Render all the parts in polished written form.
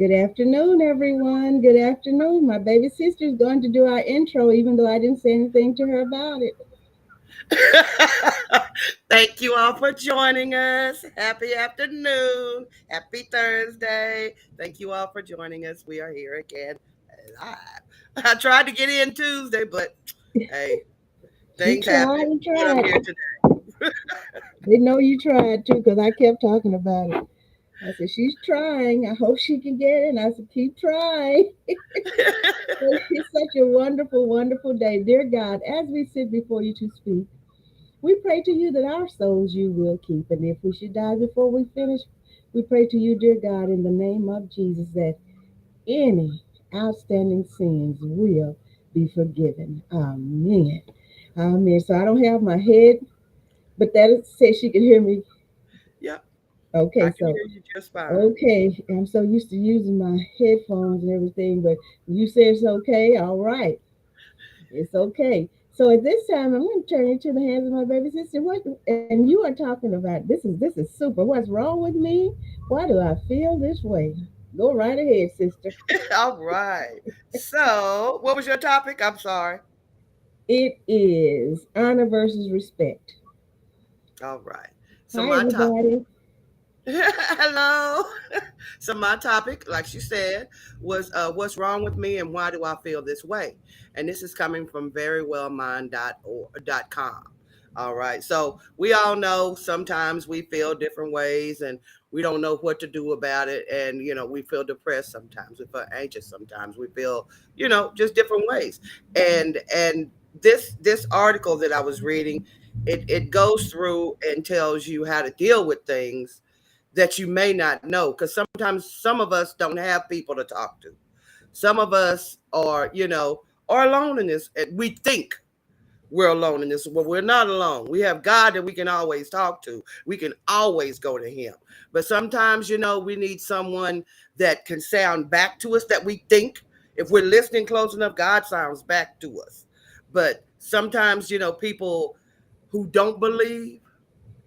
Good afternoon, everyone. Good afternoon. My baby sister's going to do our intro, even though I didn't say anything to her about it. Thank you all for joining us. Happy afternoon. Happy Thursday. Thank you all for joining us. We are here again live. I tried to get in Tuesday, but hey, She things tried happen. and But I'm tried. here today. They know you tried too, because I kept talking about it. I said, she's trying. I hope she can get it. And I said, keep trying. It's such a wonderful, wonderful day. Dear God, as we sit before you to speak, we pray to you that our souls you will keep. And if we should die before we finish, we pray to you, dear God, in the name of Jesus, that any outstanding sins will be forgiven. Amen. Amen. So I don't have my head, but that says she can hear me. Yep, Okay, I can so hear you just fine. okay. I'm so used to using my headphones and everything, but you say it's okay. All right. It's okay. So at this time, I'm going to turn it to the hands of my baby sister. What? And you are talking about this is super. What's wrong with me? Why do I feel this way? Go right ahead, sister. All right. So, what was your topic? I'm sorry. It is honor versus respect. All right. So, Hi, my topic. everybody. Hello. So my topic, like she said, was what's wrong with me and why do I feel this way? And this is coming from verywellmind.com. All right. So we all know sometimes we feel different ways and we don't know what to do about it. And, we feel depressed sometimes. We feel anxious sometimes. We feel, just different ways. And this article that I was reading, it goes through and tells you how to deal with things that you may not know, because sometimes some of us don't have people to talk to. Some of us are alone in this, and we think we're alone in this, but we're not alone. We have God that we can always talk to. We can always go to him. But sometimes, we need someone that can sound back to us that we think. If we're listening close enough, God sounds back to us. But sometimes, people who don't believe.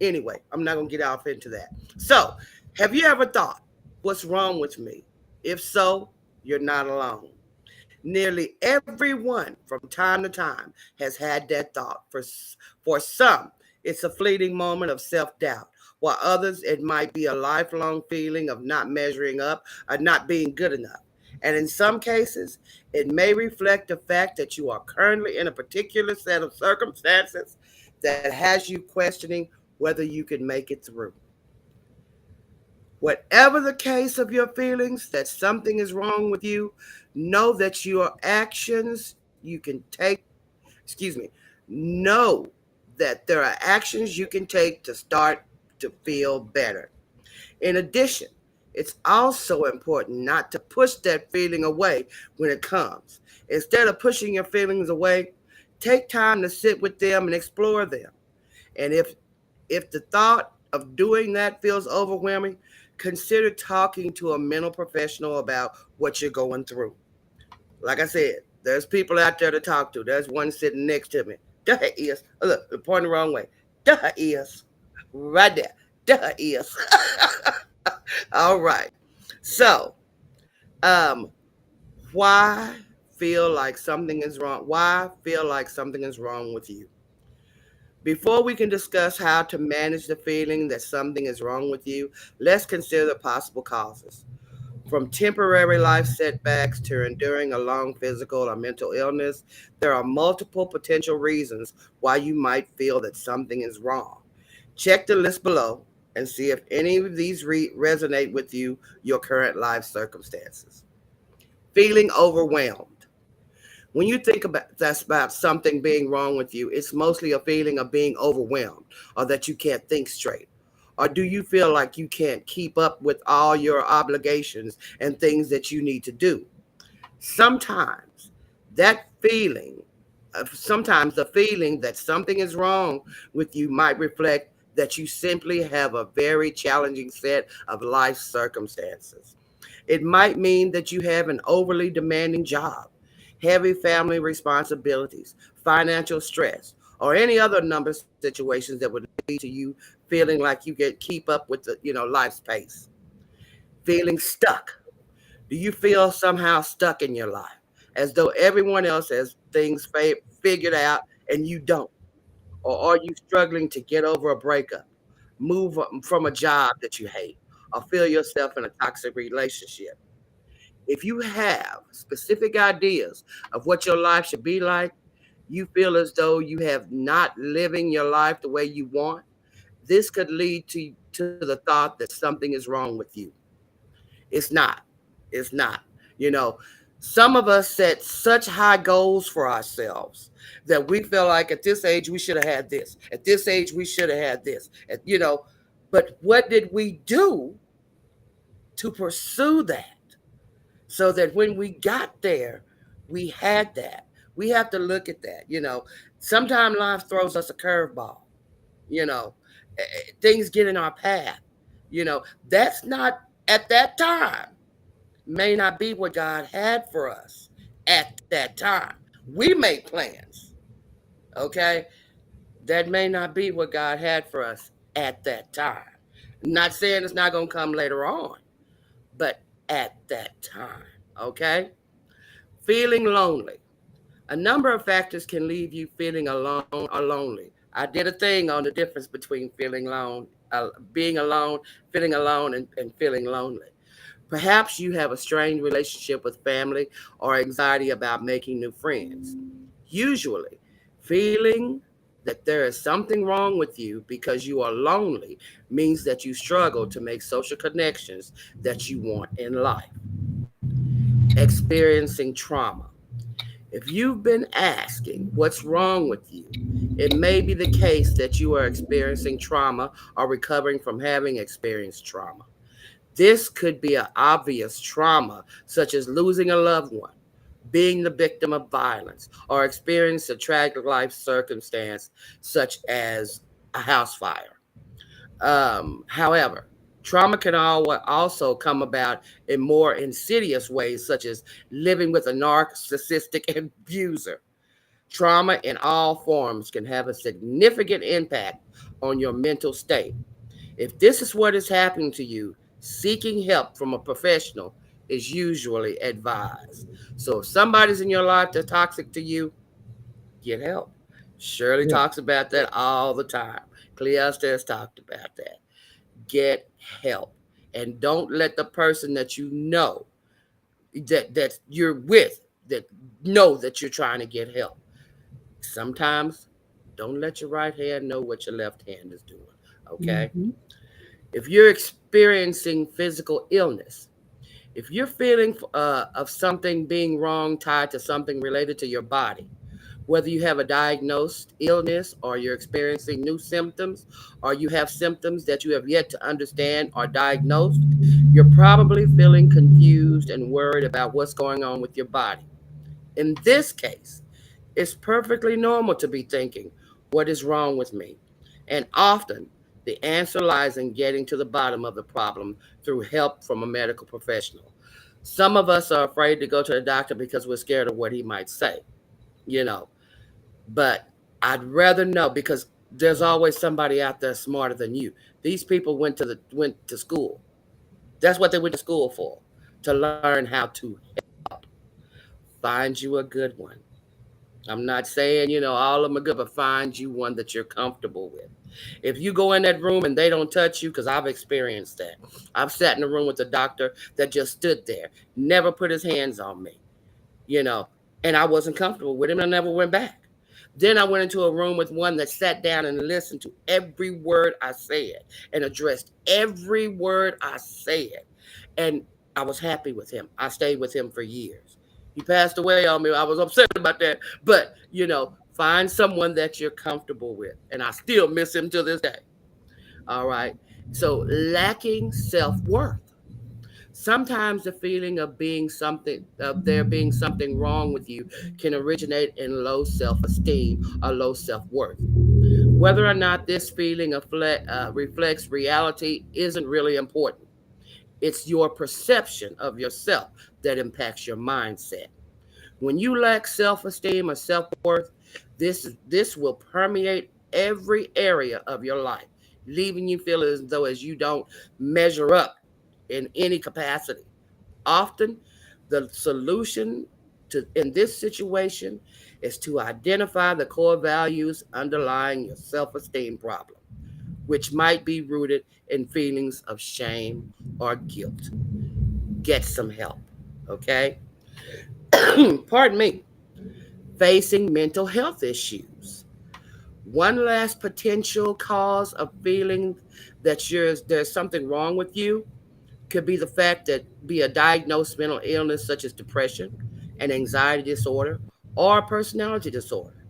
Anyway, I'm not going to get off into that. So, have you ever thought, what's wrong with me? If so, you're not alone. Nearly everyone from time to time has had that thought. For some, it's a fleeting moment of self doubt, while others, it might be a lifelong feeling of not measuring up or not being good enough. And in some cases, it may reflect the fact that you are currently in a particular set of circumstances that has you questioning whether you can make it through. Whatever the case of your feelings that something is wrong with you, know that your actions you can take, excuse me, know that there are actions you can take to start to feel better. In addition, it's also important not to push that feeling away when it comes. Instead of pushing your feelings away, take time to sit with them and explore them. And if the thought of doing that feels overwhelming, consider talking to a mental professional about what you're going through. Like I said, there's people out there to talk to. There's one sitting next to me. Duh is. Look, I'm pointing the wrong way. Duh is. Right there. Duh is. All right. So, um, why feel like something is wrong? Why feel like something is wrong with you? Before we can discuss how to manage the feeling that something is wrong with you, let's consider the possible causes. From temporary life setbacks to enduring a long physical or mental illness, there are multiple potential reasons why you might feel that something is wrong. Check the list below and see if any of these resonate with you, your current life circumstances. Feeling overwhelmed. When you think about that's about something being wrong with you, it's mostly a feeling of being overwhelmed or that you can't think straight. Or do you feel like you can't keep up with all your obligations and things that you need to do? Sometimes that feeling, sometimes the feeling that something is wrong with you might reflect that you simply have a very challenging set of life circumstances. It might mean that you have an overly demanding job, heavy family responsibilities, financial stress, or any other number of situations that would lead to you feeling like you get keep up with the life's pace. Feeling stuck. Do you feel somehow stuck in your life, as though everyone else has things figured out and you don't? Or are you struggling to get over a breakup, move from a job that you hate, or feel yourself in a toxic relationship? If you have specific ideas of what your life should be like, you feel as though you have not living your life the way you want, this could lead to the thought that something is wrong with you. It's not. It's not. You know, some of us set such high goals for ourselves that we feel like at this age we should have had this. At this age we should have had this. But what did we do to pursue that so that when we got there, we had that? We have to look at that. Sometimes life throws us a curveball. You know, things get in our path. You know, that's not at that time may not be what God had for us at that time. We make plans, okay? That may not be what God had for us at that time. Not saying it's not going to come later on, but at that time, okay? Feeling lonely. A number of factors can leave you feeling alone or lonely. I did a thing on the difference between being alone, feeling alone, and feeling lonely. Perhaps you have a strained relationship with family or anxiety about making new friends. Usually, feeling that there is something wrong with you because you are lonely means that you struggle to make social connections that you want in life. Experiencing trauma. If you've been asking what's wrong with you, it may be the case that you are experiencing trauma or recovering from having experienced trauma. This could be an obvious trauma, such as losing a loved one, being the victim of violence, or experiencing a tragic life circumstance, such as a house fire. However, trauma can also come about in more insidious ways, such as living with a narcissistic abuser. Trauma in all forms can have a significant impact on your mental state. If this is what is happening to you, seeking help from a professional is usually advised. So if somebody's in your life that's toxic to you, get help. Shirley Yeah. talks about that all the time. Cleester has talked about that. Get help. And don't let the person that you know that you're with that know that you're trying to get help. Sometimes don't let your right hand know what your left hand is doing. Okay? Mm-hmm. If you're experiencing physical illness, if you're feeling of something being wrong tied to something related to your body, whether you have a diagnosed illness or you're experiencing new symptoms or you have symptoms that you have yet to understand or diagnosed, you're probably feeling confused and worried about what's going on with your body. In this case, it's perfectly normal to be thinking, what is wrong with me? And often, the answer lies in getting to the bottom of the problem through help from a medical professional. Some of us are afraid to go to the doctor because we're scared of what he might say, you know. But I'd rather know because there's always somebody out there smarter than you. These people went to school. That's what they went to school for, to learn how to find you a good one. I'm not saying, all of them are good, but find you one that you're comfortable with. If you go in that room and they don't touch you, because I've experienced that. I've sat in a room with a doctor that just stood there, never put his hands on me, you know, and I wasn't comfortable with him. I never went back. Then I went into a room with one that sat down and listened to every word I said and addressed every word I said. And I was happy with him. I stayed with him for years. He passed away on me. I was upset about that. But, find someone that you're comfortable with. And I still miss him to this day. All right. So, lacking self worth. Sometimes the feeling of there being something wrong with you can originate in low self esteem or low self worth. Whether or not this feeling reflects reality isn't really important. It's your perception of yourself that impacts your mindset. When you lack self-esteem or self-worth, this will permeate every area of your life, leaving you feeling as though as you don't measure up in any capacity. Often, the solution in this situation is to identify the core values underlying your self esteem problem, which might be rooted in feelings of shame or guilt. Get some help, okay? Pardon me. Facing mental health issues. One last potential cause of feeling that there's something wrong with you could be the fact that be a diagnosed mental illness such as depression, an anxiety disorder, or a personality disorder.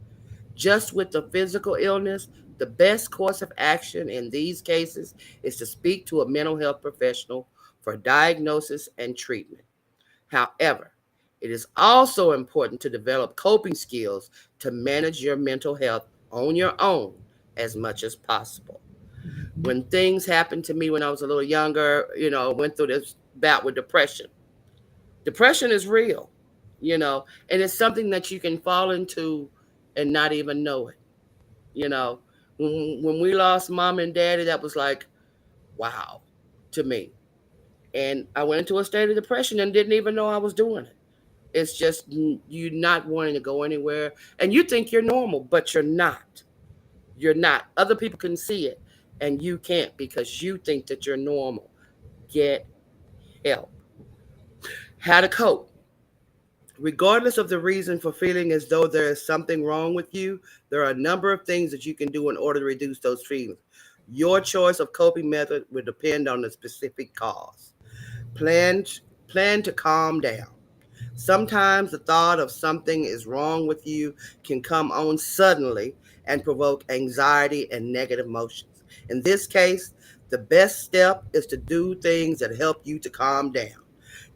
Just with the physical illness, the best course of action in these cases is to speak to a mental health professional for diagnosis and treatment. However, it is also important to develop coping skills to manage your mental health on your own as much as possible. When things happened to me when I was a little younger, went through this bout with depression. Depression is real, and it's something that you can fall into and not even know it. You know, when we lost mom and daddy, that was like, wow, to me. And I went into a state of depression and didn't even know I was doing it. It's just you not wanting to go anywhere, and you think you're normal, but you're not. You're not. Other people can see it, and you can't because you think that you're normal. Get help. How to cope. Regardless of the reason for feeling as though there is something wrong with you, there are a number of things that you can do in order to reduce those feelings. Your choice of coping method will depend on the specific cause. Plan, plan to calm down. Sometimes the thought of something is wrong with you can come on suddenly and provoke anxiety and negative emotions. In this case, the best step is to do things that help you to calm down.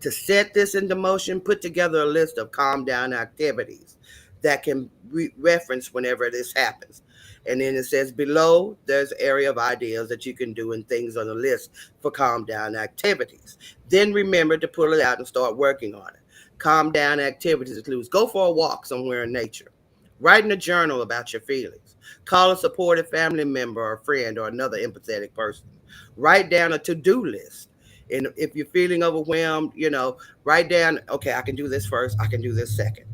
To set this into motion, put together a list of calm down activities that can reference whenever this happens. And then it says below, there's an area of ideas that you can do and things on the list for calm down activities. Then remember to pull it out and start working on it. Calm down activities includes go for a walk somewhere in nature, write in a journal about your feelings, call a supportive family member or friend or another empathetic person, write down a to-do list. And if you're feeling overwhelmed, write down, okay, I can do this first, I can do this second,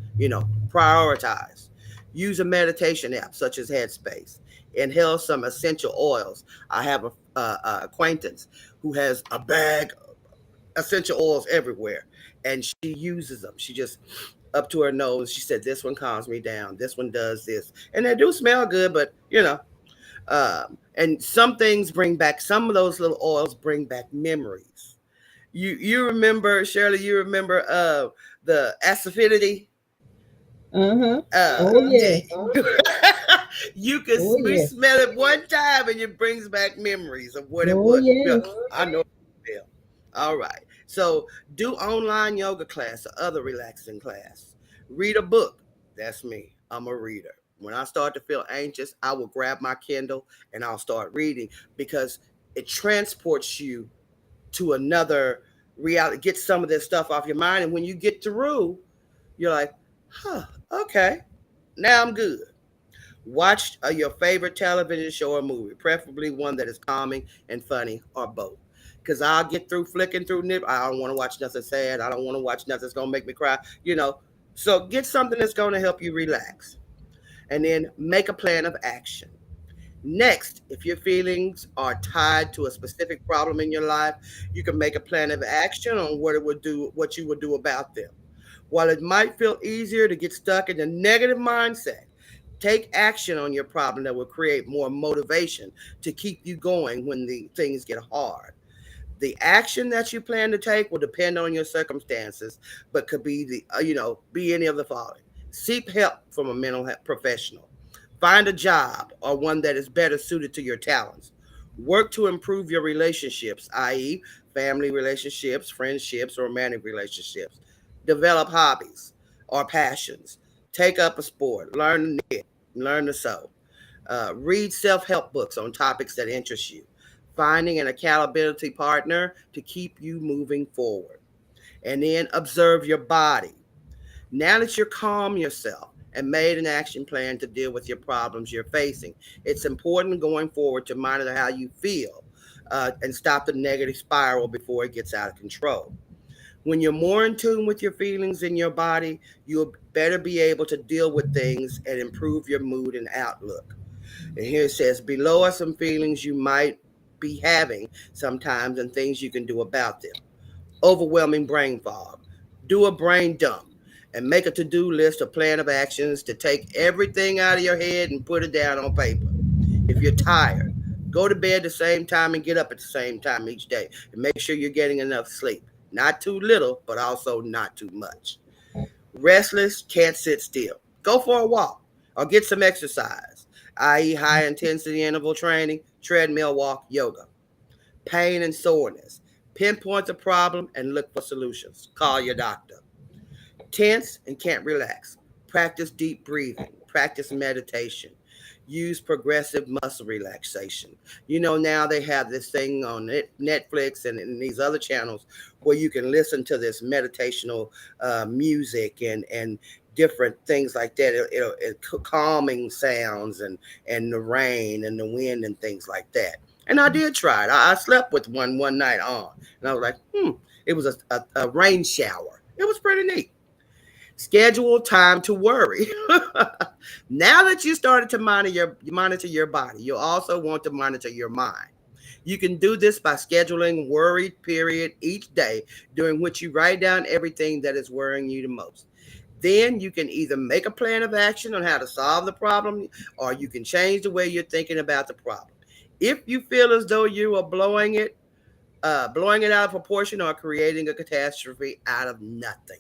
prioritize. Use a meditation app such as Headspace. Inhale some essential oils. I have a acquaintance who has a bag essential oils everywhere, and she uses them. She just up to her nose. She said, "This one calms me down. This one does this," and they do smell good. But and some things bring back. Some of those little oils bring back memories. You remember, Shirley? You remember the acidity? Uh-huh. Uh, Oh yeah. yes. You can Oh yes. smell it one time and it brings back memories of what it Oh was. Yeah, yes. I know. Yeah. All right. So do online yoga class or other relaxing class. Read a book. That's me. I'm a reader. When I start to feel anxious, I will grab my Kindle and I'll start reading because it transports you to another reality. Get some of this stuff off your mind. And when you get through, you're like, huh, okay, now I'm good. Watch your favorite television show or movie, preferably one that is calming and funny or both. Because I'll get through flicking through nip. I don't want to watch nothing sad. I don't want to watch nothing that's going to make me cry. So get something that's going to help you relax. And then make a plan of action. Next, if your feelings are tied to a specific problem in your life, you can make a plan of action on what you would do about them. While it might feel easier to get stuck in a negative mindset, take action on your problem that will create more motivation to keep you going when the things get hard. The action that you plan to take will depend on your circumstances, but could be be any of the following: seek help from a mental health professional, find a job or one that is better suited to your talents, work to improve your relationships, i.e., family relationships, friendships, or romantic relationships, develop hobbies or passions, take up a sport, learn to knit, learn to sew, read self help books on topics that interest you, finding an accountability partner to keep you moving forward, and then observe your body. Now that you're calm yourself and made an action plan to deal with your problems you're facing, it's important going forward to monitor how you feel and stop the negative spiral before it gets out of control. When you're more in tune with your feelings in your body, you'll better be able to deal with things and improve your mood and outlook. And here it says, below are some feelings you might be having sometimes and things you can do about them. Overwhelming brain fog. Do a brain dump and make a to do list or plan of actions to take everything out of your head and put it down on paper. If you're tired, go to bed the same time and get up at the same time each day and make sure you're getting enough sleep. Not too little, but also not too much. Restless, can't sit still. Go for a walk or get some exercise, i.e., high intensity interval training, treadmill walk, yoga. Pain and soreness. Pinpoint the problem and look for solutions. Call your doctor. Tense and can't relax. Practice deep breathing. Practice meditation. Use progressive muscle relaxation. You know, now they have this thing on Netflix and these other channels where you can listen to this meditational music and different things like that. Calming sounds and the rain and the wind and things like that. And I did try it. I slept with one night on, and I was like, It was a rain shower. It was pretty neat. Schedule time to worry. Now that you started to monitor your body, you also want to monitor your mind. You can do this by scheduling worried period each day during which you write down everything that is worrying you the most. Then you can either make a plan of action on how to solve the problem or you can change the way you're thinking about the problem. If you feel as though you are blowing it out of proportion or creating a catastrophe out of nothing.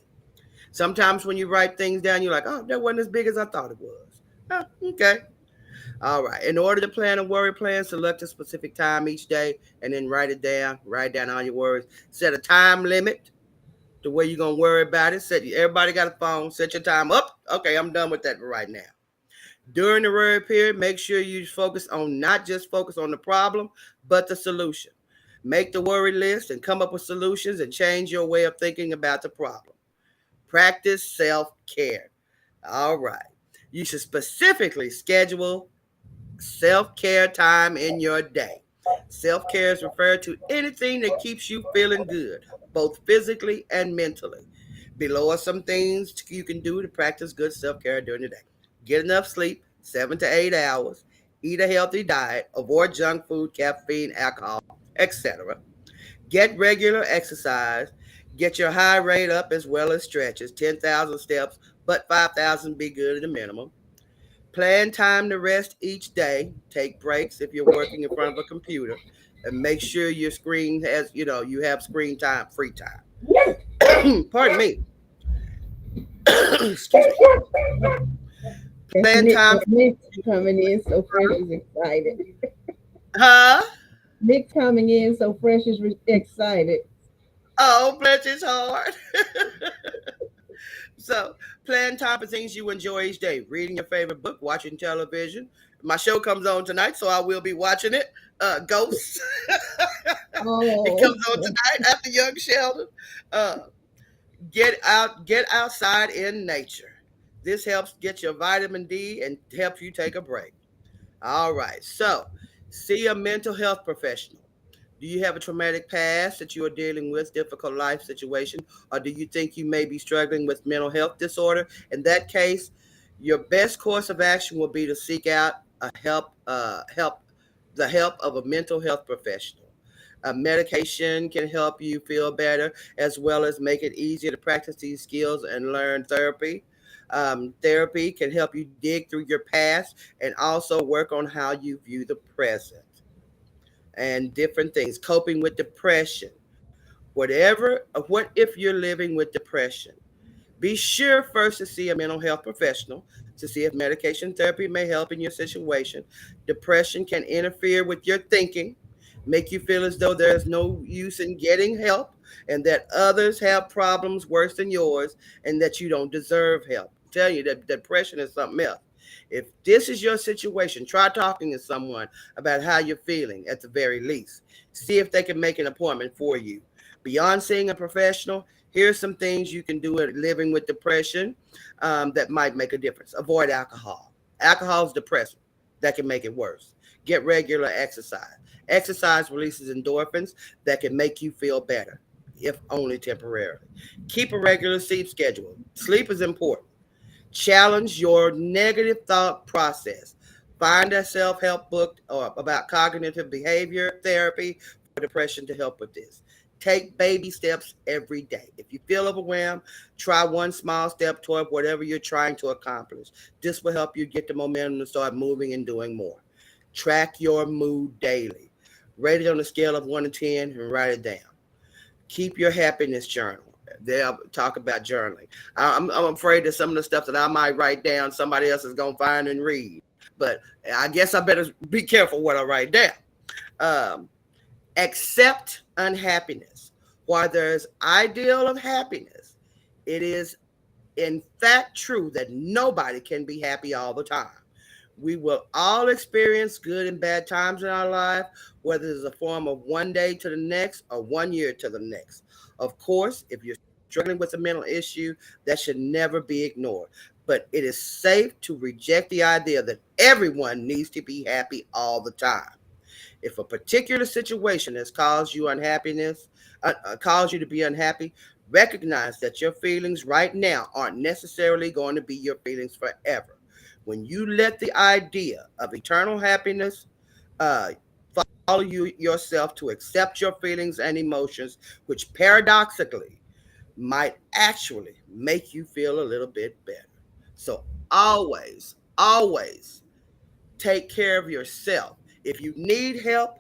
Sometimes when you write things down, you're like, oh, that wasn't as big as I thought it was. Oh, okay. All right. In order to plan a worry plan, select a specific time each day and then write it down. Write down all your worries. Set a time limit to where you're going to worry about it. Everybody got a phone. Set your time up. Okay, I'm done with that right now. During the worry period, make sure you focus on not just focus on the problem, but the solution. Make the worry list and come up with solutions and change your way of thinking about the problem. Practice self care. All right. You should specifically schedule self care time in your day. Self care is referred to anything that keeps you feeling good, both physically and mentally. Below are some things you can do to practice good self care during the day. Get enough sleep, 7 to 8 hours. Eat a healthy diet. Avoid junk food, caffeine, alcohol, etc. Get regular exercise. Get your heart rate up as well as stretches. 10,000 steps, but 5,000 be good at a minimum. Plan time to rest each day. Take breaks if you're working in front of a computer. And make sure your screen has, you have screen time, free time. Pardon me. Excuse me. That's Plan Nick. time. Nick's coming in so fresh is excited. Huh? Nick coming in so fresh is excited. Oh, bless his heart. So, plan time for things you enjoy each day. Reading your favorite book, watching television. My show comes on tonight, so I will be watching it. Ghosts. It Oh, comes on tonight after Young Sheldon. Uh, get outside in nature. This helps get your vitamin D and helps you take a break. All right. So, see a mental health professional. Do you have a traumatic past that you are dealing with, difficult life situation, or do you think you may be struggling with mental health disorder? In that case, your best course of action will be to seek out the help of a mental health professional. Medication can help you feel better as well as make it easier to practice these skills and learn therapy. Therapy can help you dig through your past and also work on how you view the present and different things. Coping with depression. What if you're living with depression? Be sure first to see a mental health professional to see if medication therapy may help in your situation. Depression can interfere with your thinking, make you feel as though there's no use in getting help, and that others have problems worse than yours, and that you don't deserve help. I'm telling you that depression is something else. If this is your situation, try talking to someone about how you're feeling at the very least. See if they can make an appointment for you. Beyond seeing a professional, here's some things you can do at living with depression that might make a difference. Avoid alcohol. Alcohol is depressant. That can make it worse. Get regular exercise. Exercise releases endorphins that can make you feel better. if only temporarily. Keep a regular sleep schedule. Sleep is important. Challenge your negative thought process. Find a self help book or about cognitive behavior therapy for depression to help with this. Take baby steps every day. If you feel overwhelmed, try one small step toward whatever you're trying to accomplish. This will help you get the momentum to start moving and doing more. Track your mood daily. Rate it on a scale of 1 to 10 and write it down. Keep your happiness journal. They'll talk about journaling. I'm afraid that some of the stuff that I might write down, somebody else is going to find and read. But I guess I better be careful what I write down. Um, accept unhappiness. While there's ideal of happiness, it is in fact true that nobody can be happy all the time. We will all experience good and bad times in our life, whether it's a form of one day to the next or 1 year to the next. Of course, if you're struggling with a mental issue, that should never be ignored. But it is safe to reject the idea that everyone needs to be happy all the time. If a particular situation has caused you unhappiness, caused you to be unhappy, recognize that your feelings right now aren't necessarily going to be your feelings forever. When you let the idea of eternal happiness uh, follow you yourself to accept your feelings and emotions, which paradoxically might actually make you feel a little bit better. So always, always take care of yourself. If you need help,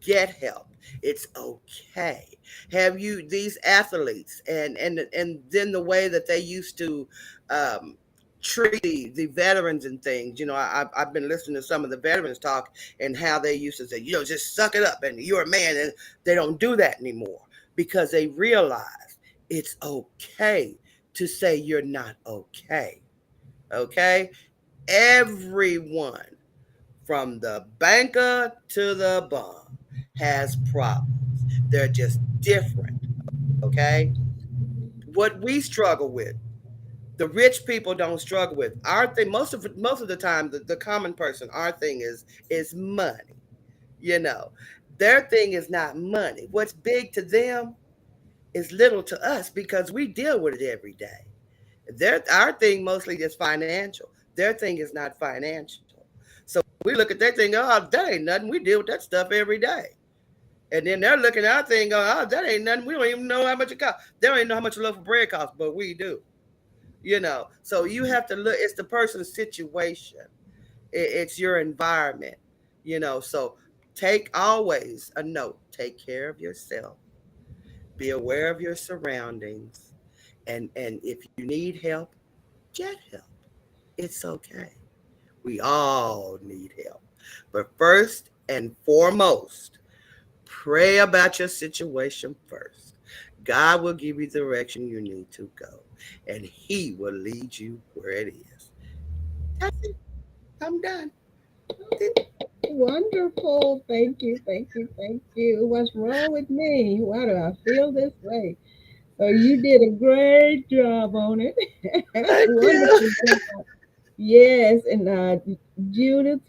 get help. It's okay. Have you these athletes and then the way that they used to um, treat the veterans and things. I've been listening to some of the veterans talk and how they used to say, just suck it up and you're a man, and they don't do that anymore because they realize it's okay to say you're not okay. Okay, everyone from the banker to the bum has problems. They're just different, okay? What we struggle with, the rich people don't struggle with. Our thing, most of the time, the common person, our thing is money. You know, their thing is not money. What's big to them is little to us because we deal with it every day. Our thing mostly is financial. Their thing is not financial. So we look at their thing, oh, that ain't nothing. We deal with that stuff every day. And then they're looking at our thing, going, oh, that ain't nothing. We don't even know how much it costs. They don't even know how much a loaf of bread costs, but we do. So you have to look. It's the person's situation. It's your environment. So take always a note. Take care of yourself. Be aware of your surroundings, and if you need help, get help. It's okay. We all need help. But first and foremost, pray about your situation first. God will give you the direction you need to go, and He will lead you where it is. That's it. I'm done. Wonderful. Thank you. Thank you. Thank you. What's wrong with me? Why do I feel this way? So you did a great job on it. Thank you. Wonderful job. Yes, and Judith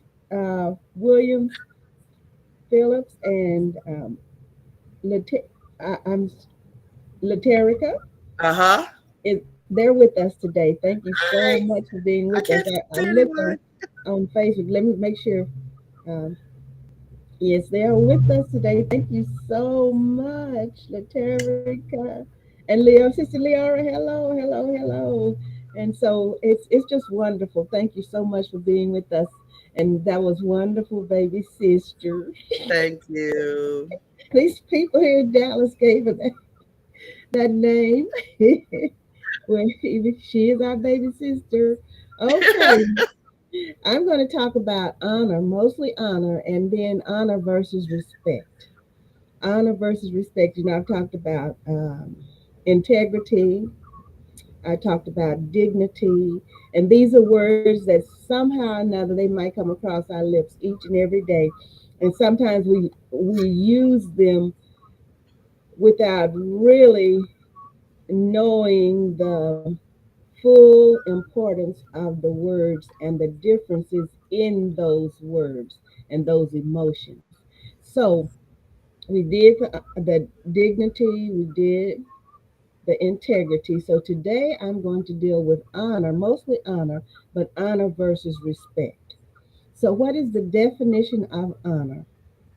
Williams Phillips and Late- I'm Laterica Uh-huh. is they're with us today. Thank you so Hey, much for being I with us. can't I see looked anyone. on Facebook. Let me make sure. Um, yes, they are with us today. Thank you so much, Laterica and Leo, Sister Leora. Hello, hello, hello. And so it's just wonderful. Thank you so much for being with us. And that was wonderful, baby sister. Thank you. These people here in Dallas gave her that name. Well, she is our baby sister. Okay, I'm going to talk about honor, mostly honor, and then honor versus respect. Honor versus respect. I've talked about integrity. I talked about dignity, and these are words that somehow or another they might come across our lips each and every day, and sometimes we use them without really knowing the full importance of the words and the differences in those words and those emotions. So We did the dignity, we did the integrity. So today I'm going to deal with honor, mostly honor, but honor versus respect. So, what is the definition of honor?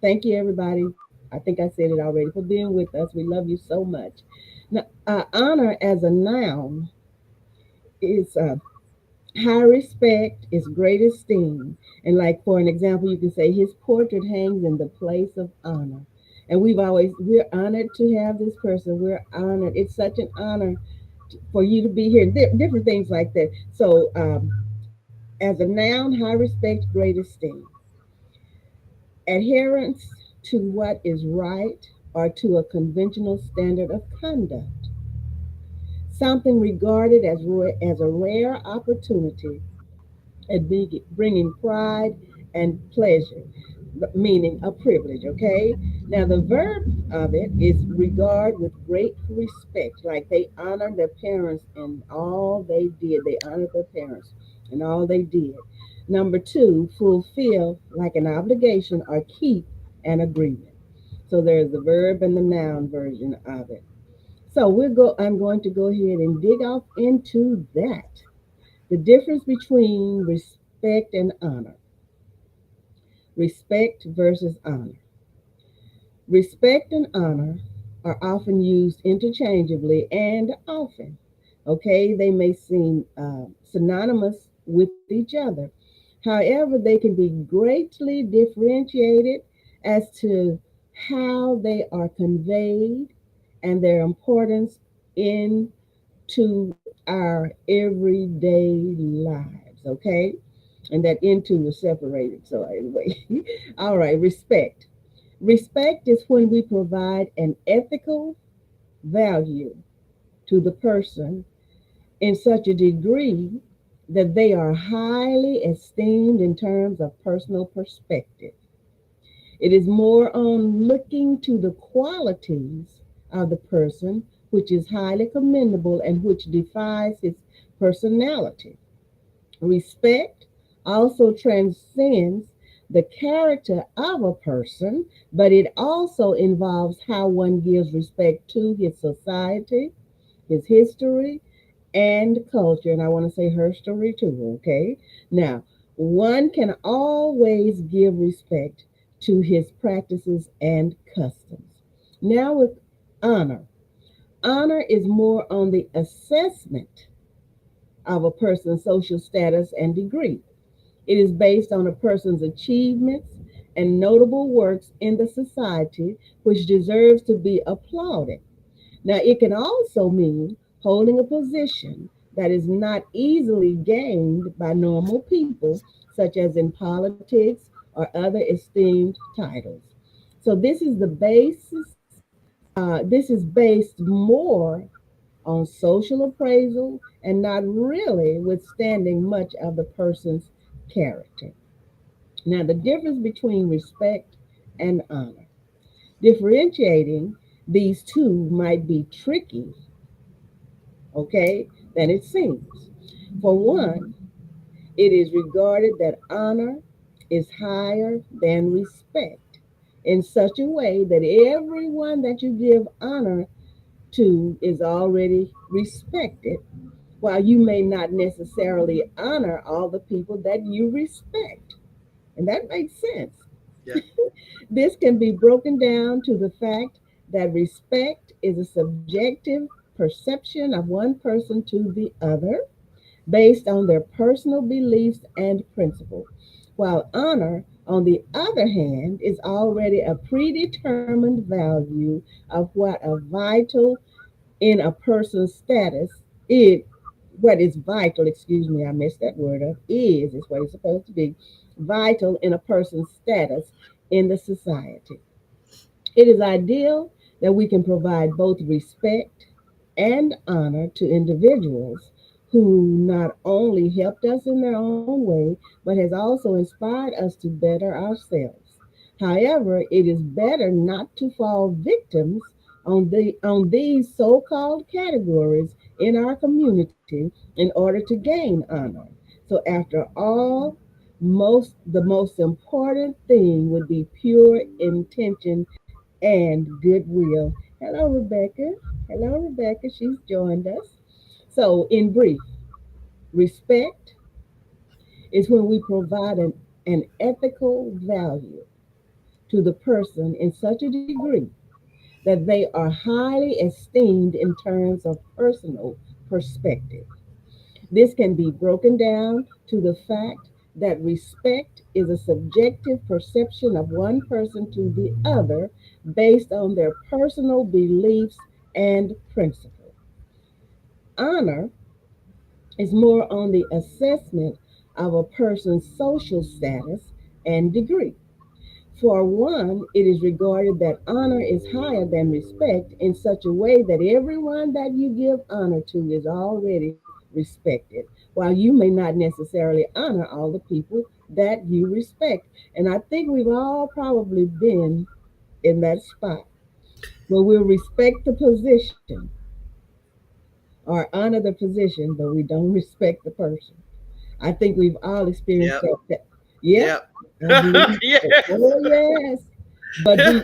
Thank you, everybody. I think I said it already for being with us. We love you so much. Now, honor as a noun is high respect, is great esteem. And, like, for an example, you can say his portrait hangs in the place of honor. And we're honored to have this person. We're honored. It's such an honor for you to be here. Different things like that. So, as a noun, high respect, great esteem. Adherence to what is right or to a conventional standard of conduct. Something regarded as a rare opportunity at bringing pride and pleasure, meaning a privilege, okay? Now, the verb of it is regard with great respect, like they honor their parents in all they did. They honored their parents in all they did. Number two, fulfill like an obligation or keep an agreement. So there's the verb and the noun version of it. So I'm going to go ahead and dig off into that. The difference between respect and honor. Respect versus honor. Respect and honor are often used interchangeably and often. Okay, they may seem synonymous with each other. However, they can be greatly differentiated as to how they are conveyed and their importance into our everyday lives. Okay, and that into was separated. So anyway, all right, respect. Respect is when we provide an ethical value to the person in such a degree that they are highly esteemed in terms of personal perspective. It is more on looking to the qualities of the person which is highly commendable and which defies his personality. Respect also transcends the character of a person, but it also involves how one gives respect to his society, his history, and culture. And I want to say her story too, okay? Now, one can always give respect to his practices and customs. Now, with honor, honor is more on the assessment of a person's social status and degree. It is based on a person's achievements and notable works in the society, which deserves to be applauded. Now, it can also mean holding a position that is not easily gained by normal people, such as in politics or other esteemed titles. So, this is based more on social appraisal and not really withstanding much of the person's character. Now, the difference between respect and honor. Differentiating these two might be tricky, okay, than it seems. For one, it is regarded that honor is higher than respect in such a way that everyone that you give honor to is already respected, while you may not necessarily honor all the people that you respect. And that makes sense. Yeah. This can be broken down to the fact that respect is a subjective perception of one person to the other based on their personal beliefs and principles, while honor, on the other hand, is already a predetermined value of what a vital in a person's status is. What is vital, excuse me, I messed that word up, is what it's supposed to be, vital in a person's status in the society. It is ideal that we can provide both respect and honor to individuals who not only helped us in their own way, but has also inspired us to better ourselves. However, it is better not to fall victims on these so-called categories in our community in order to gain honor. So after all, the most important thing would be pure intention and goodwill. Hello, Rebecca. Hello, Rebecca. She's joined us. So, in brief, respect is when we provide an ethical value to the person in such a degree that they are highly esteemed in terms of personal perspective. This can be broken down to the fact that respect is a subjective perception of one person to the other based on their personal beliefs and principles. Honor is more on the assessment of a person's social status and degree. For one, it is regarded that honor is higher than respect in such a way that everyone that you give honor to is already respected, while you may not necessarily honor all the people that you respect. And I think we've all probably been in that spot where we'll respect the position or honor the position, but we don't respect the person. I think we've all experienced Yep. that. Yep, Yep. I believe so. Yes. Oh yes, but we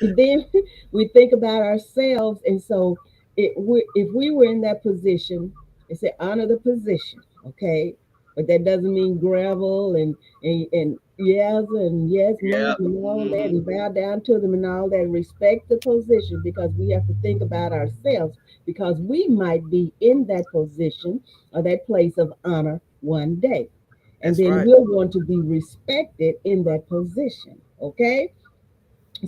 and then we think about ourselves, and so if we were in that position, it said honor the position, okay, but that doesn't mean gravel and yes Yep. move and all that Hmm. and bow down to them and all that. Respect the position because we have to think about ourselves because we might be in that position or that place of honor one day. And That's then right. we'll want to be respected in that position. Okay?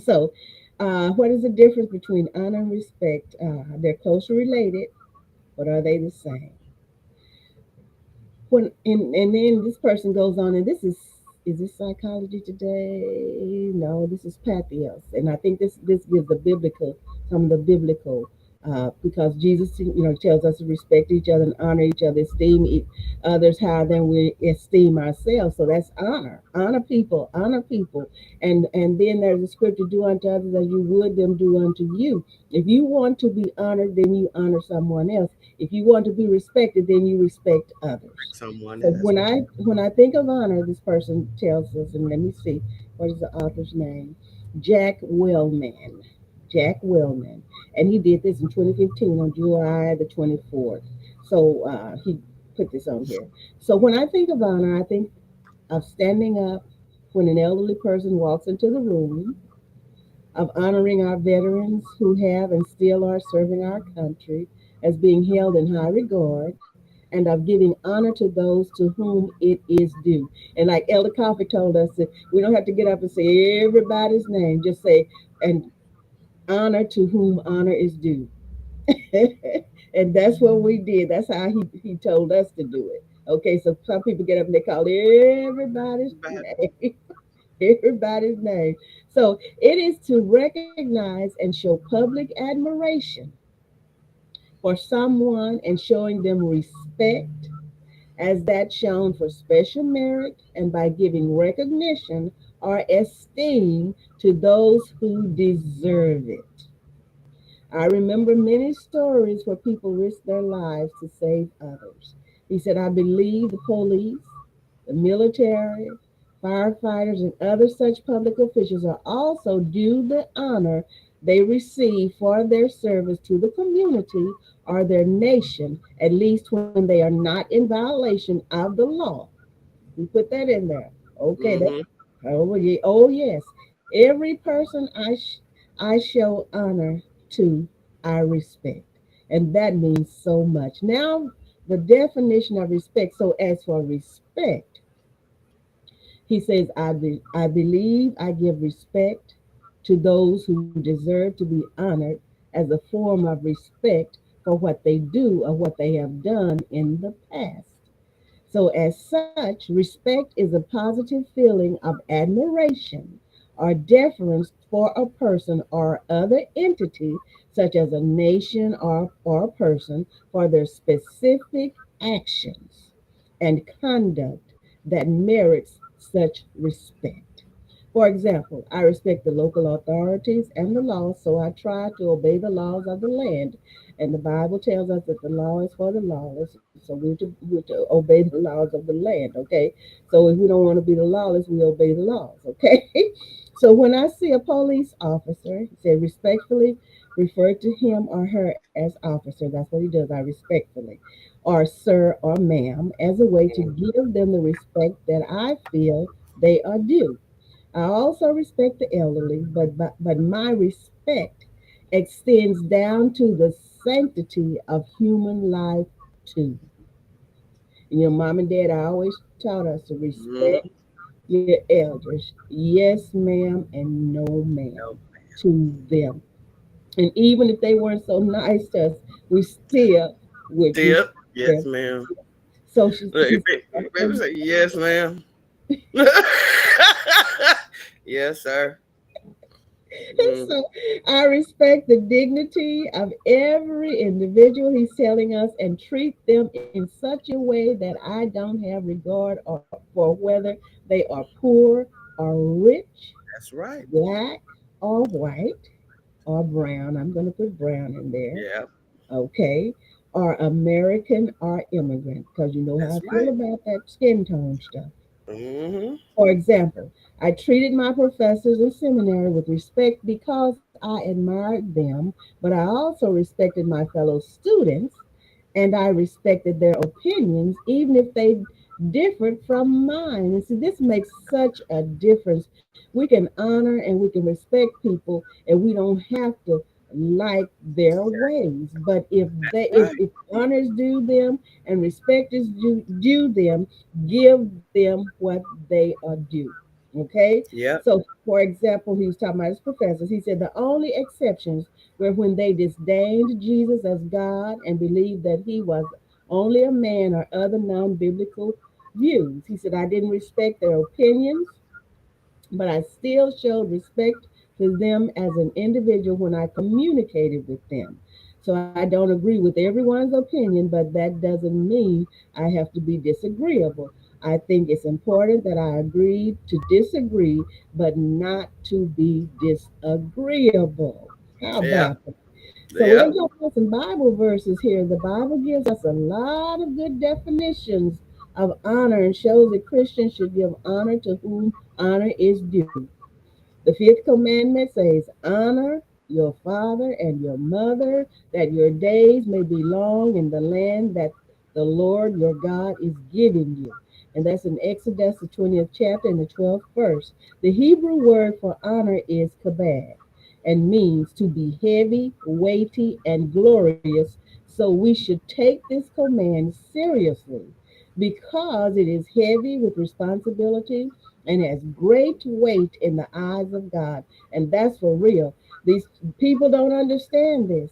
So, what is the difference between honor and respect? They're closely related, but are they the same? And then this person goes on, and is this psychology today? No, this is pathos, and I think this gives the biblical some of the biblical because Jesus tells us to respect each other and honor each other, esteem others higher than we esteem ourselves. So that's honor people, and then there's a scripture: do unto others as you would them do unto you. If you want to be honored, then you honor someone else. If you want to be respected, then you respect others. Someone So else. when I think of honor, this person tells us, and let me see, what is the author's name? Jack Wellman. Jack Wellman, and he did this in 2015 on July the 24th. So he put this on here. So when I think of honor, I think of standing up when an elderly person walks into the room, of honoring our veterans who have and still are serving our country as being held in high regard, and of giving honor to those to whom it is due. And like Elder Coffee told us, that we don't have to get up and say everybody's name, just say, and honor to whom honor is due. And that's what we did. That's how he told us to do it. Okay, so some people get up and they call everybody's Bad. name. Everybody's name. So it is to recognize and show public admiration for someone and showing them respect as that shown for special merit and by giving recognition or esteem to those who deserve it. I remember many stories where people risked their lives to save others. He said, I believe the police, the military, firefighters, and other such public officials are also due the honor they receive for their service to the community or their nation, at least when they are not in violation of the law. We put that in there. Okay, that, Hmm. oh yes. Every person I show honor to, I respect. And that means so much. Now, the definition of respect. So, as for respect, he says, I believe I give respect to those who deserve to be honored as a form of respect for what they do or what they have done in the past. So, as such, respect is a positive feeling of admiration or deference for a person or other entity, such as a nation or a person, for their specific actions and conduct that merits such respect. For example, I respect the local authorities and the laws, so I try to obey the laws of the land. And the Bible tells us that the law is for the lawless, so we're to obey the laws of the land, okay? So if we don't want to be the lawless, we obey the laws, okay? So when I see a police officer, he said respectfully refer to him or her as officer. That's what he does. I respectfully, or sir or ma'am, as a way to Mm, give them the respect that I feel they are due. I also respect the elderly, but my respect extends down to the sanctity of human life too. Your mom and dad always taught us to mhm. respect your elders. Yes, ma'am, and no, ma'am, No. to them. And even if they weren't so nice to us, we still would Tip. respect Yes, them. ma'am. So Look, he you baby said, say yes, ma'am. Yes, sir. Mm, so I respect the dignity of every individual he's telling us and treat them in such a way that I don't have regard for whether they are poor or rich, that's right. black or white or brown. I'm going to put brown in there, Yeah, okay? Or American or immigrant, because you know how I that's feel right. about that skin tone stuff. Hmm. For example, I treated my professors in seminary with respect because I admired them, but I also respected my fellow students and I respected their opinions, even if they differed from mine. And see, this makes such a difference. We can honor and we can respect people, and we don't have to like their ways. But if Right. honor is due them and respect is due them, give them what they are due. Okay? Yep. So, for example, he was talking about his professors. He said the only exceptions were when they disdained Jesus as God and believed that he was only a man or other non biblical views. He said, I didn't respect their opinions, but I still showed respect to them as an individual when I communicated with them. So I don't agree with everyone's opinion, but that doesn't mean I have to be disagreeable. I think it's important that I agree to disagree, but not to be disagreeable. How Yep. about that? So we're Yep. going to talk about some Bible verses here. The Bible gives us a lot of good definitions of honor and shows that Christians should give honor to whom honor is due. The fifth commandment says, honor your father and your mother, that your days may be long in the land that the Lord your God is giving you. And that's in Exodus, the 20th chapter, and the 12th verse. The Hebrew word for honor is kabad and means to be heavy, weighty, and glorious. So we should take this command seriously because it is heavy with responsibility and has great weight in the eyes of God. And that's for real. These people don't understand this,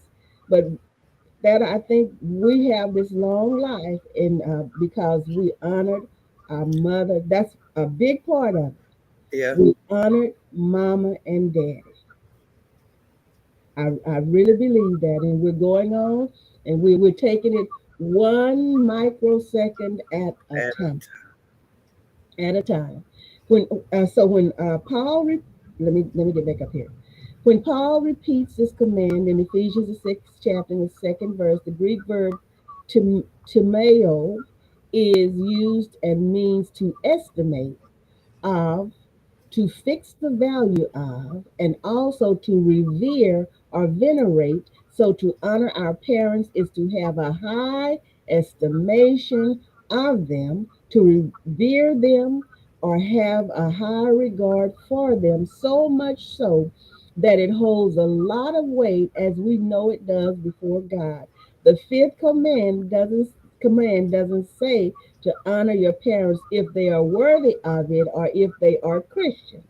but that I think we have this long life in because we honored our mother. That's a big part of it. Yeah. We honored mama and daddy. I really believe that, and we're going on, and we're taking it one microsecond at a At time. At a time. When Paul, let me get back up here. When Paul repeats this command in Ephesians the sixth chapter, in the second verse, the Greek verb timeo is used and means to estimate of, to fix the value of, and also to revere or venerate. So to honor our parents is to have a high estimation of them, to revere them, or have a high regard for them, so much so that it holds a lot of weight as we know it does before God. The fifth command doesn't say to honor your parents if they are worthy of it or if they are Christian.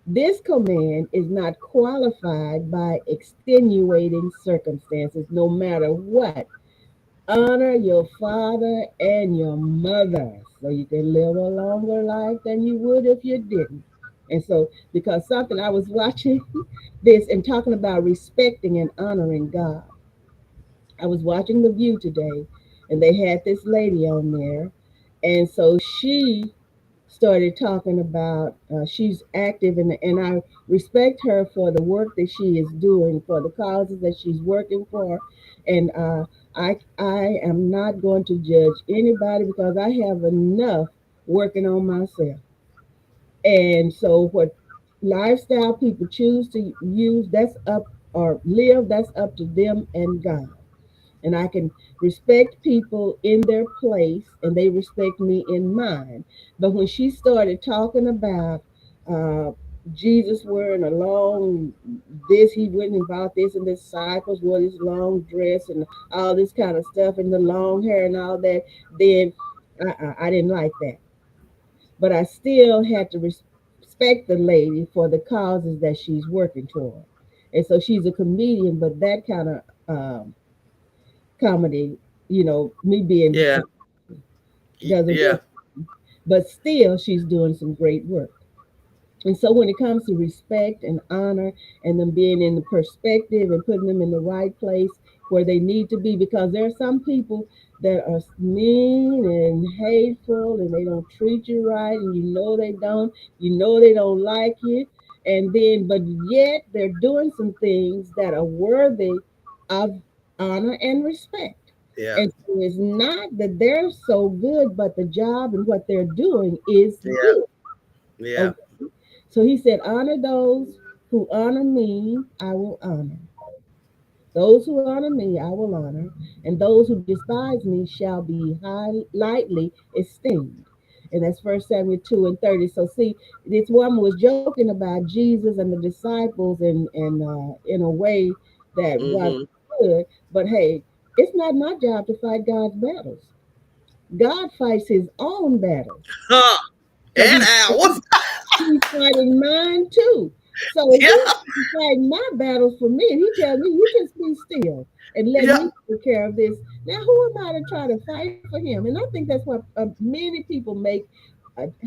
This command is not qualified by extenuating circumstances, no matter what. Honor your father and your mother so you can live a longer life than you would if you didn't. And so, because something I was watching this and talking about respecting and honoring God, I was watching The View today, and they had this lady on there, and so she started talking about she's active, and I respect her for the work that she is doing, for the causes that she's working for, and I am not going to judge anybody because I have enough working on myself. And so what lifestyle people choose to use, that's up or live, that's up to them and God. And I can respect people in their place and they respect me in mine. But when she started talking about uh, Jesus wearing a long this, he went and bought this, and the disciples wore this long dress and all this kind of stuff and the long hair and all that, then I didn't like that. But I still had to respect the lady for the causes that she's working toward. And so she's a comedian, but that kind of comedy, me being Yeah. doesn't Yeah. work. But still, she's doing some great work. And so when it comes to respect and honor and them being in the perspective and putting them in the right place where they need to be, because there are some people that are mean and hateful and they don't treat you right, and they don't like you, and then but yet they're doing some things that are worthy of honor and respect. Yeah. And so it's not that they're so good, but the job and what they're doing is Yeah. good. Yeah. Okay. So he said, honor those who honor me, I will honor. Those who honor me, I will honor, and those who despise me shall be lightly esteemed. And that's First Samuel 2 and 30. So see, this woman was joking about Jesus and the disciples, and in a way that was Mm-hmm. good. But hey, it's not my job to fight God's battles. God fights his own battles. Huh. So And ours. he's fighting mine too. So if Yeah. he's fighting my battles for me, and he tells me, you just be still and let Yeah. me take care of this. Now, who am I to try to fight for him? And I think that's what many people make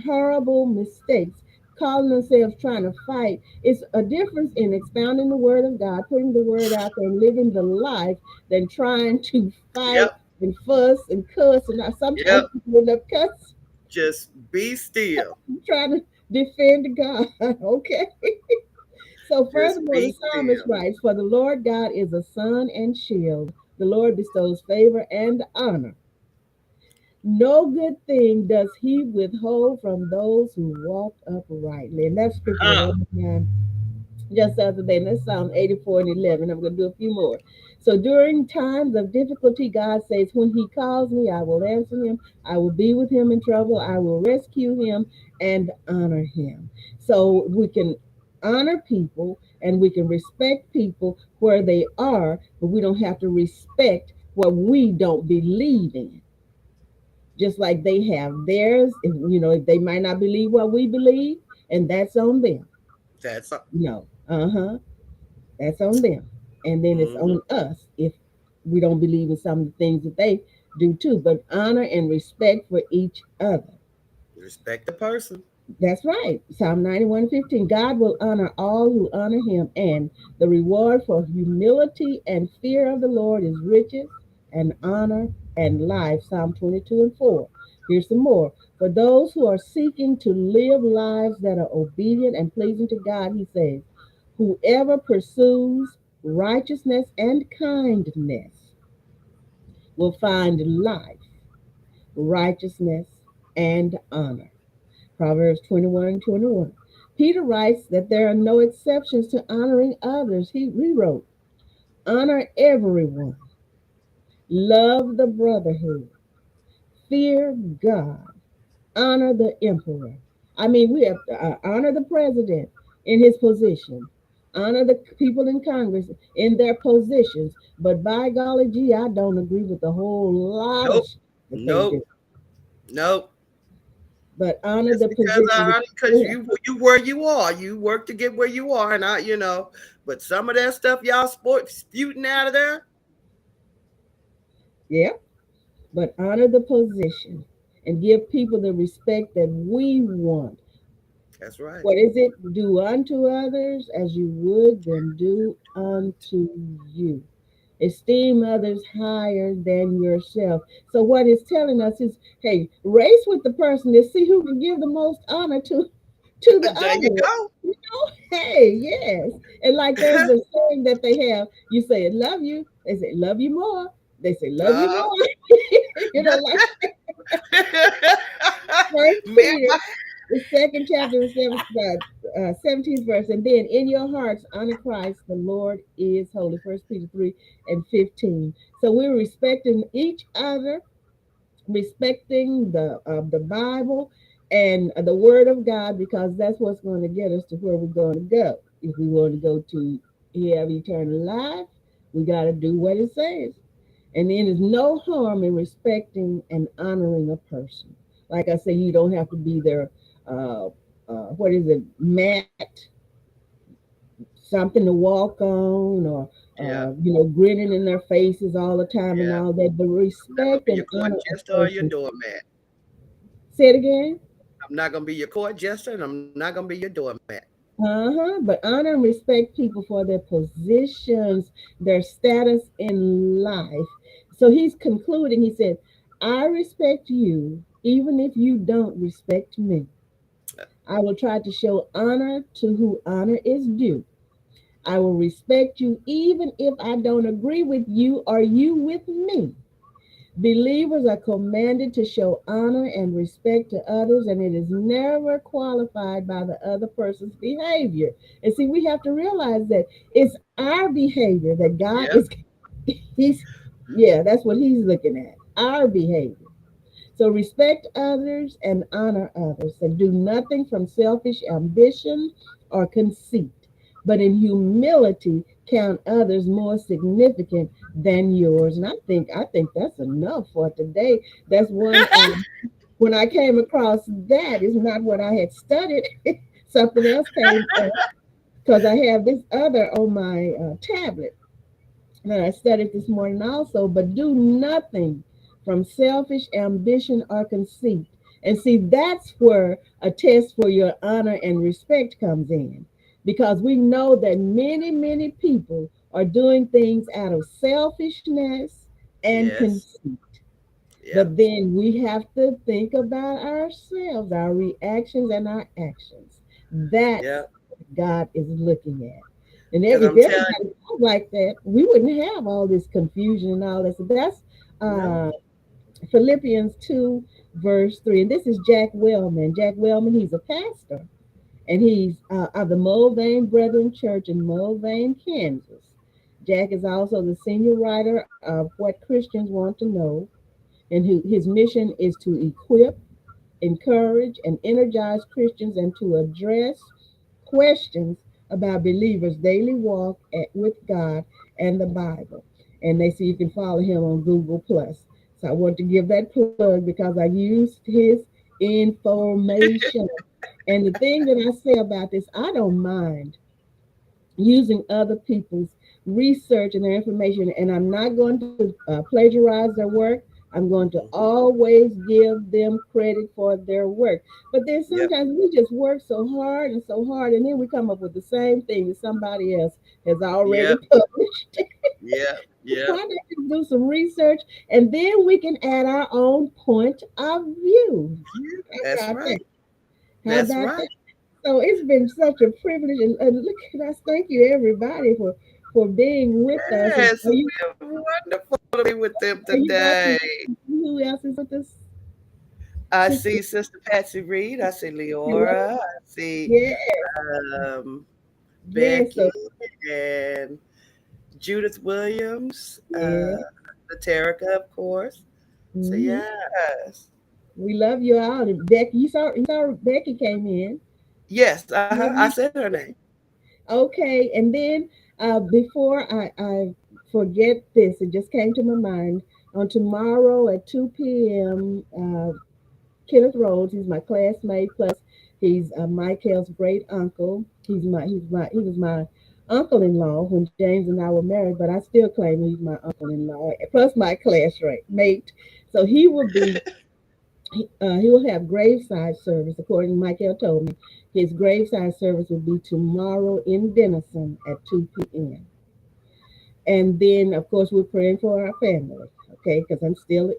horrible mistakes, calling themselves trying to fight. It's a difference in expounding the word of God, putting the word out there, and living the life than trying to fight Yep. and fuss and cuss. And sometimes Yep. people end up cussing, Just be still. trying to defend God. Okay. So, Just furthermore, the be psalmist still. writes, for the Lord God is a sun and shield. The Lord bestows favor and honor. No good thing does he withhold from those who walk uprightly. And that scripture was Huh. on my mind just the other day. And that's Psalm 84 and 11. I'm going to do a few more. So during times of difficulty, God says, when he calls me, I will answer him. I will be with him in trouble. I will rescue him and honor him. So we can honor people and we can respect people where they are, but we don't have to respect what we don't believe in. Just like they have theirs, if they might not believe what we believe, and that's on them. That's a, Uh-huh. That's on them. And then it's mm-hmm. on us if we don't believe in some of the things that they do too. But honor and respect for each other. Respect the person. That's right. Psalm 91:15. God will honor all who honor him, and the reward for humility and fear of the Lord is riches and honor and life. Psalm 22:4. Here's some more. For those who are seeking to live lives that are obedient and pleasing to God, he says, whoever pursues righteousness and kindness will find life, righteousness, and honor. Proverbs 21:21. Peter writes that there are no exceptions to honoring others. He rewrote, honor everyone, love the brotherhood, fear God, honor the emperor. I mean, we have to honor the president in his position, honor the people in Congress in their positions. But by golly gee, I don't agree with a whole lot of Nope. shit that they Nope. do. Nope. But honor Just the because position. because you where you are, you work to get where you are, and but some of that stuff y'all spewing out of there. Yeah, but honor the position and give people the respect that we want. That's right. What is it? Do unto others as you would them do unto you. Esteem others higher than yourself. So what it's telling us is, hey, race with the person to see who can give the most honor to the There you other. go. You know, hey, yes. And like there's a saying that they have, you say love you, they say love you more. They say love you uh, more. Like First Me and Peter, the second chapter, the 17th verse, and then in your hearts honor Christ, the Lord is holy. First Peter 3:15. So we're respecting each other, respecting the Bible and the Word of God, because that's what's going to get us to where we're going to go. If we want to go to have eternal life, we got to do what it says. And then there's no harm in respecting and honoring a person. Like I say, you don't have to be their what is it, mat, something to walk on, or yeah, grinning in their faces all the time and yeah. all that. But I'm not gonna respect be and your court honor a jester or your person. doormat. Say it again. I'm not gonna be your court jester, and I'm not gonna be your doormat. Uh-huh. But honor and respect people for their positions, their status in life. So he's concluding, he said, I respect you even if you don't respect me. I will try to show honor to who honor is due. I will respect you even if I don't agree with you or you with me. Believers are commanded to show honor and respect to others, and it is never qualified by the other person's behavior. And see, we have to realize that it's our behavior that God Yep, is, He's, yeah, that's what He's looking at, our behavior. So respect others and honor others, and do nothing from selfish ambition or conceit, but in humility count others more significant than yours. And I think that's enough for today. That's one. When I came across that, is not what I had studied. Something else came up because I have this other on my tablet that I studied this morning also, but do nothing from selfish ambition or conceit. And see, that's where a test for your honor and respect comes in. Because we know that many, many people are doing things out of selfishness and yes, conceit. yep, But then we have to think about ourselves, our reactions, and our actions. That's yep. what God is looking at. And Because if I'm telling everybody was like that, we wouldn't have all this confusion and all that. So that's you, no, Philippians 2, verse 3. And this is Jack Wellman. Jack Wellman, he's a pastor, and he's of the Mulvane Brethren Church in Mulvane, Kansas. Jack is also the senior writer of What Christians Want to Know, and his mission is to equip, encourage, and energize Christians and to address questions about believers' daily walk with God and the Bible. And they say you can follow him on Google Plus. So I want to give that plug because I used his information. And the thing that I say about this, I don't mind using other people's research and their information, and I'm not going to plagiarize their work. I'm going to hmm, always give them credit for their work. But then yep, sometimes we just work so hard, and then we come up with the same thing that somebody else has already yep, published. yep, Why yep. not just do some research, and then we can add our own point of view? How That's about right. that? How That's about right. that? So it's been such a privilege, and look at us. Thank you, everybody, for being with us. And Yes, we're wonderful to be with them are you about today. to? Who else is with us, I Sister? see Sister Patsy Reed. I see Hello. Leora. I see Yeah, um, yeah. Becky So and Judith Williams, yeah, Terica, of course. So hmm yes, we love you all. And Becky, you saw Becky came in. yes. Love I you. said her name. Okay, and then before I forget this, it just came to my mind. On tomorrow at 2 p.m., Kenneth Rhodes. He's my classmate. Plus, he's Michael's great uncle. He was my uncle-in-law when James and I were married. But I still claim he's my uncle-in-law. Plus, my classmate. So he will have graveside service. According to Michael told me, his graveside service will be tomorrow in Denison at 2 p.m. And then of course we're praying for our family, okay? Because I'm still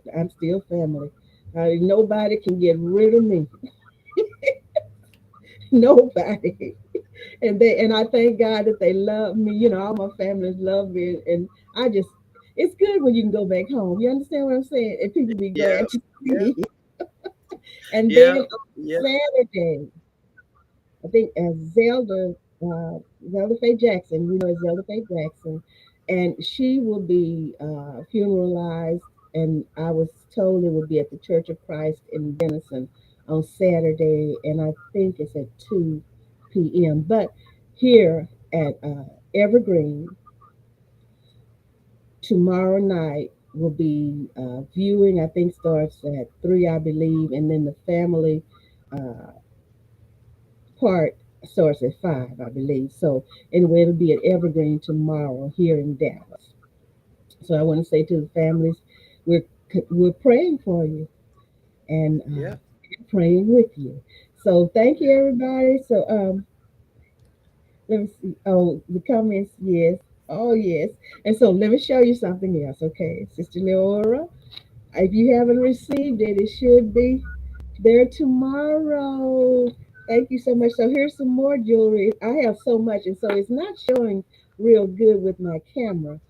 family. Nobody can get rid of me. Nobody. And I thank God that they love me. All my families love me, and I just it's good when you can go back home. You understand what I'm saying? And people be Yeah. glad to Yeah. see. And Yeah. then Yeah. Saturday, I think Zelda Faye Jackson, Zelda Faye Jackson, and she will be funeralized. And I was told it would be at the Church of Christ in Denison on Saturday, and I think it's at 2 p.m. But here at Evergreen tomorrow night will be viewing. I think starts at 3, I believe, and then the family uh, part starts at 5, I believe. So anyway, it'll be at Evergreen tomorrow here in Dallas. So I want to say to the families, we're we're praying for you and Yeah. praying with you. So thank you, everybody. So let me see. Oh, the comments, yes. Oh yes. And so let me show you something else, okay, Sister Leora. If you haven't received it, it should be there tomorrow. Thank you so much. So here's some more jewelry. I have so much, and so it's not showing real good with my camera.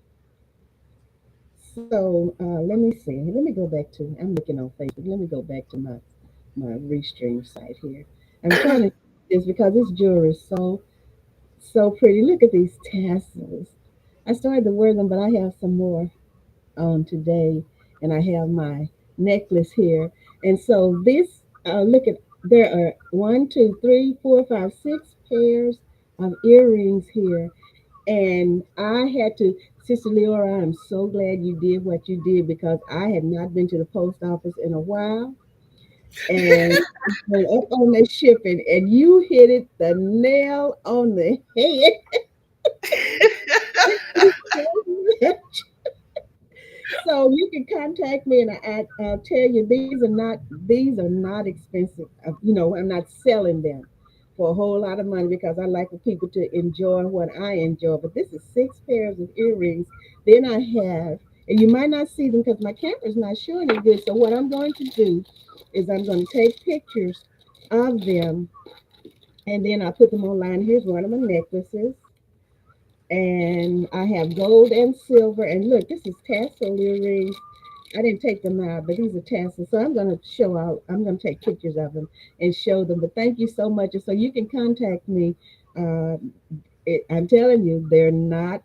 So let me see. Let me go back to. I'm looking on Facebook. Let me go back to my restream site here. I'm trying to this because this jewelry is so pretty. Look at these tassels. I started to wear them, but I have some more on today, and I have my necklace here. And so this, look at, there are one, two, three, four, five, 6 pairs of earrings here. And I had to, Sister Leora, I'm so glad you did what you did because I had not been to the post office in a while. And I went up on the shipping, and you hit it the nail on the head. So you can contact me, and I'll tell you these are not expensive. I'm not selling them for a whole lot of money because I like for people to enjoy what I enjoy. But this is 6 pairs of earrings. Then I have, and you might not see them because my camera's not showing it good. So what I'm going to do is I'm going to take pictures of them, and then I put them online. Here's one of my necklaces, and I have gold and silver. And look, this is tassel earrings. I didn't take them out, but these are tassels. So I'm going to show out. I'm going to take pictures of them and show them. But thank you so much. And so you can contact me. Uh, I'm telling you, they're not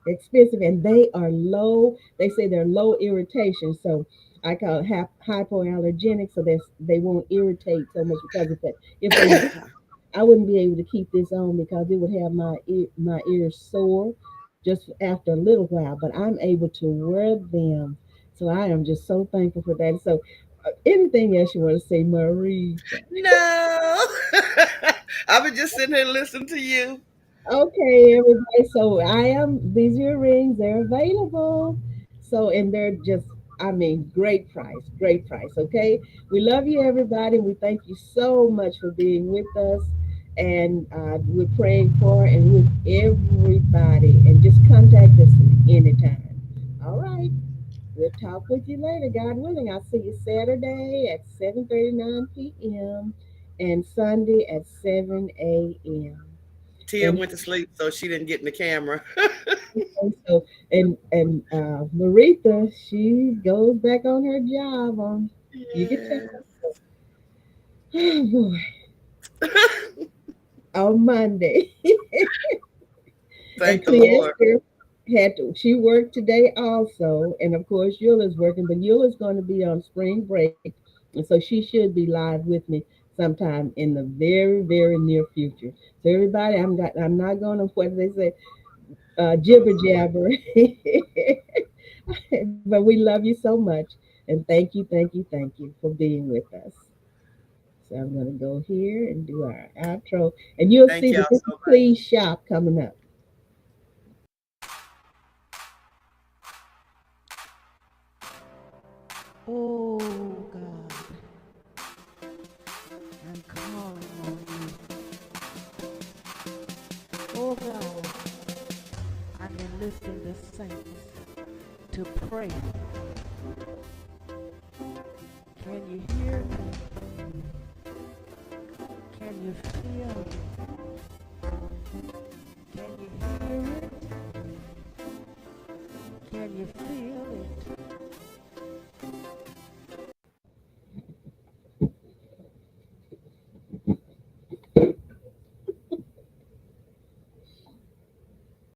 expensive, and they are low. They say they're low irritation. So I call it hypoallergenic, so they won't irritate so much because if they did, I wouldn't be able to keep this on because it would have my ears sore just after a little while. But I'm able to wear them, so I am just so thankful for that. So, anything else you want to say, Marie? No. I've been just sitting here listening to you. Okay, everybody. So these earrings, they're available. So, and they're just, I mean, great price, great price. Okay. We love you, everybody. We thank you so much for being with us. And we're praying for and with everybody. And just contact us anytime. All right. We'll talk with you later, God willing. I'll see you Saturday at 7:39 p.m. and Sunday at 7 a.m. Tia And went to sleep, so she didn't get in the camera. so and Merethah, she goes back on her job on, you can tell, Yes. oh boy, on Monday. And Thank the Lord. Cleester she worked today also, and of course Eula's working, but Eula's going to be on spring break, and so she should be live with me sometime in the very very near future. So everybody, I'm not going to, what do they say, jibber jabber. But we love you so much. And thank you, thank you, thank you for being with us. So I'm going to go here and do our outro. And you'll Thank see y'all that this so is much. Please Shop coming up. Oh, God, I'm calling on you. Oh, God, I've been listening to saints to pray. Can you hear me? Can you feel it? Can you hear it? Can you feel